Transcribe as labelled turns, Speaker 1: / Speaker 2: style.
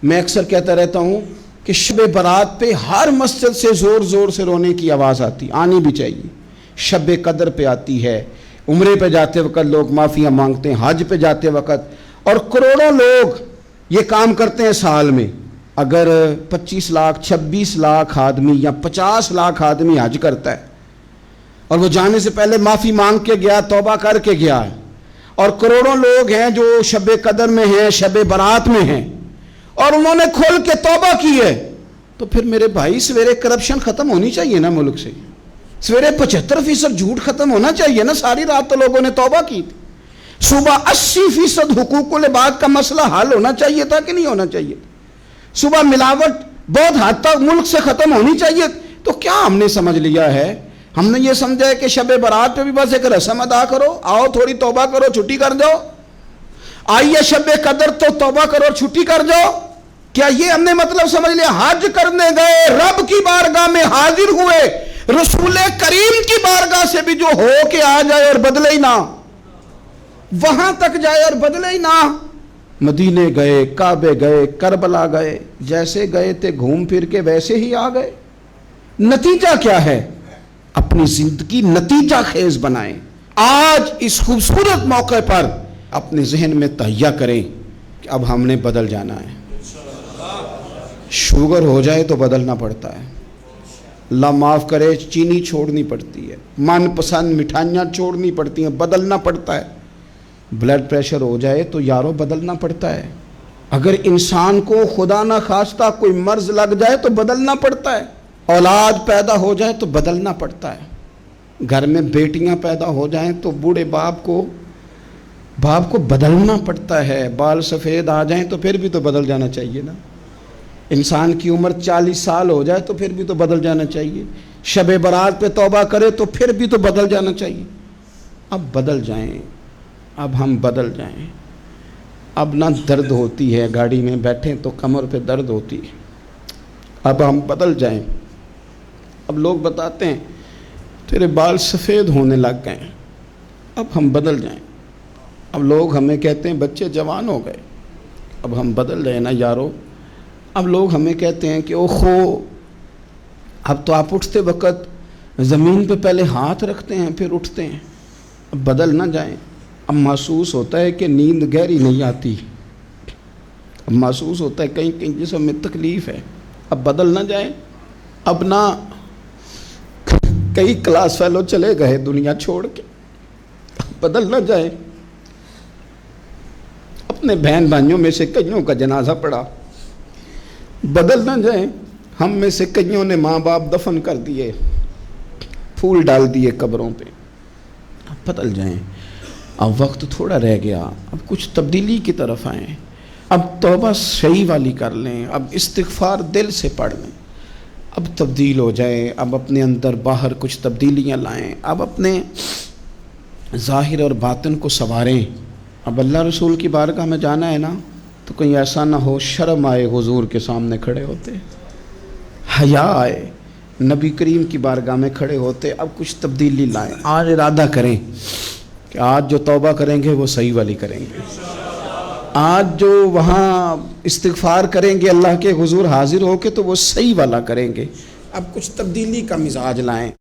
Speaker 1: میں اکثر کہتا رہتا ہوں کہ شب برات پہ ہر مسجد سے زور زور سے رونے کی آواز آنی بھی چاہیے۔ شب قدر پہ آتی ہے، عمرے پہ جاتے وقت لوگ معافیاں مانگتے ہیں، حج پہ جاتے وقت، اور کروڑوں لوگ یہ کام کرتے ہیں سال میں۔ اگر 25 لاکھ 26 لاکھ آدمی یا 50 لاکھ آدمی حج کرتا ہے اور وہ جانے سے پہلے معافی مانگ کے گیا، توبہ کر کے گیا ہے، اور کروڑوں لوگ ہیں جو شب قدر میں ہیں، شب برات میں ہیں، اور انہوں نے کھل کے توبہ کی ہے، تو پھر میرے بھائی سویرے کرپشن ختم ہونی چاہیے نا ملک سے، سویرے 75% جھوٹ ختم ہونا چاہیے نا۔ ساری رات تو لوگوں نے توبہ کی تھی، صبح 80% حقوق العباد کا مسئلہ حل ہونا چاہیے تھا کہ نہیں ہونا چاہیے؟ صبح ملاوٹ بہت حد تک ملک سے ختم ہونی چاہیے۔ تو کیا ہم نے سمجھ لیا ہے؟ ہم نے یہ سمجھا ہے کہ شب برات پہ بھی بس ایک رسم ادا کرو، آؤ تھوڑی توبہ کرو، چھٹی کر جاؤ، آئیے شب قدر تو توبہ کرو اور چھٹی کر جاؤ۔ کیا یہ ہم نے مطلب سمجھ لیا؟ حج کرنے گئے، رب کی بارگاہ میں حاضر ہوئے، رسول کریم کی بارگاہ سے بھی جو ہو کے آ جائے اور بدلے ہی نہ، وہاں تک جائے اور بدلے ہی نہ۔ مدینے گئے، کعبے گئے، کربلا گئے، جیسے گئے تھے گھوم پھر کے ویسے ہی آ گئے۔ نتیجہ کیا ہے؟ اپنی زندگی نتیجہ خیز بنائیں۔ آج اس خوبصورت موقع پر اپنے ذہن میں تہیہ کریں کہ اب ہم نے بدل جانا ہے۔ شوگر ہو جائے تو بدلنا پڑتا ہے، اللہ معاف کرے، چینی چھوڑنی پڑتی ہے، من پسند مٹھائیاں چھوڑنی پڑتی ہیں، بدلنا پڑتا ہے۔ بلڈ پریشر ہو جائے تو یارو بدلنا پڑتا ہے۔ اگر انسان کو خدا نہ خواستہ کوئی مرض لگ جائے تو بدلنا پڑتا ہے۔ اولاد پیدا ہو جائے تو بدلنا پڑتا ہے۔ گھر میں بیٹیاں پیدا ہو جائیں تو بوڑھے باپ کو بدلنا پڑتا ہے۔ بال سفید آ جائیں تو پھر بھی تو بدل جانا چاہیے نا۔ انسان کی عمر 40 سال ہو جائے تو پھر بھی تو بدل جانا چاہیے۔ شب برات پہ توبہ کرے تو پھر بھی تو بدل جانا چاہیے۔ اب بدل جائیں، اب ہم بدل جائیں۔ اب نہ درد ہوتی ہے، گاڑی میں بیٹھیں تو کمر پہ درد ہوتی ہے، اب ہم بدل جائیں۔ اب لوگ بتاتے ہیں تیرے بال سفید ہونے لگ گئے، اب ہم بدل جائیں۔ اب لوگ ہمیں کہتے ہیں بچے جوان ہو گئے، اب ہم بدل جائیں نا یارو۔ اب لوگ ہمیں کہتے ہیں کہ اوہو، اب تو آپ اٹھتے وقت زمین پہ پہلے ہاتھ رکھتے ہیں پھر اٹھتے ہیں، اب بدل نہ جائیں۔ اب محسوس ہوتا ہے کہ نیند گہری نہیں آتی، اب محسوس ہوتا ہے کہیں کہیں جسم میں تکلیف ہے، اب بدل نہ جائیں۔ اب نہ کئی کلاس فیلو چلے گئے دنیا چھوڑ کے، اب بدل نہ جائیں۔ اپنے بہن بھائیوں میں سے کئیوں کا جنازہ پڑا، بدل نہ جائیں۔ ہم میں سے کئیوں نے ماں باپ دفن کر دیے، پھول ڈال دیے قبروں پہ، اب بدل جائیں۔ اب وقت تھوڑا رہ گیا، اب کچھ تبدیلی کی طرف آئیں، اب توبہ صحیح والی کر لیں، اب استغفار دل سے پڑھ لیں، اب تبدیل ہو جائیں، اب اپنے اندر باہر کچھ تبدیلیاں لائیں، اب اپنے ظاہر اور باطن کو سنواریں۔ اب اللہ رسول کی بارگاہ میں جانا ہے نا، تو کہیں ایسا نہ ہو شرم آئے حضور کے سامنے کھڑے ہوتے، حیا آئے نبی کریم کی بارگاہ میں کھڑے ہوتے۔ اب کچھ تبدیلی لائیں، آج ارادہ کریں کہ آج جو توبہ کریں گے وہ صحیح والی کریں گے، آج جو وہاں استغفار کریں گے اللہ کے حضور حاضر ہو کے تو وہ صحیح والا کریں گے۔ اب کچھ تبدیلی کا مزاج لائیں۔